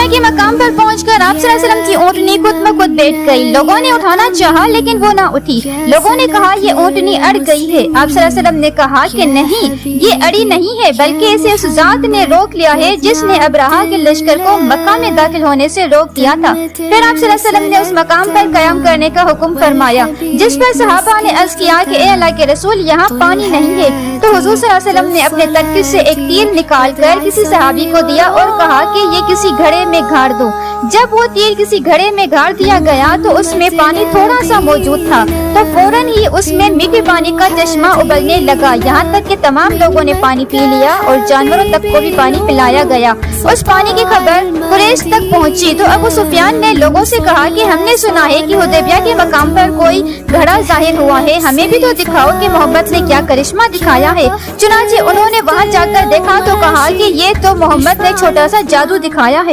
हुदैबिया के मकाम पर पहुंचकर आप सल्लल्लाहु अलैहि वसल्लम की ऊँटनी खुद ब खुद बैठ गई। लोगों ने उठाना चाहा लेकिन वो ना उठी। लोगों ने कहा ये ऊँटनी अड़ गई है। आप सल्लल्लाहु अलैहि वसल्लम ने कहा कि नहीं, ये अड़ी नहीं है, बल्कि इसे उस जात ने रोक लिया है जिसने अब्राहा के लश्कर को मक्का में दाखिल होने से रोक दिया था। फिर आप सल्लल्लाहु अलैहि वसल्लम ने उस मकाम पर कयाम करने का हुक्म फरमाया, जिस पर सहाबा ने अर्ज किया कि ए अल्लाह के रसूल, यहाँ पानी नहीं है। तो हुजूर सल्लल्लाहु अलैहि वसल्लम ने अपने तख्त से एक तीर निकाल कर किसी सहाबी को दिया और कहा कि ये किसी घड़े में गाड़ दो। जब वो तीर किसी घड़े में गाड़ दिया गया तो उसमें पानी थोड़ा सा मौजूद था, तो फौरन ही उसमें मीठे पानी का चश्मा उबलने लगा, यहाँ तक कि तमाम लोगों ने पानी पी लिया और जानवरों तक को भी पानी पिलाया गया। उस पानी की खबर कुरैश तक पहुँची तो अबू सुफियान ने लोगों से कहा कि हमने सुना है कि हुदैबिया के मकाम पर कोई घड़ा जाहिर हुआ है, हमें भी तो दिखाओ कि मोहम्मद ने क्या करिश्मा दिखाया है। चुनांचे उन्होंने वहाँ जाकर देखा तो कहा कि ये तो मोहम्मद ने छोटा सा जादू दिखाया है।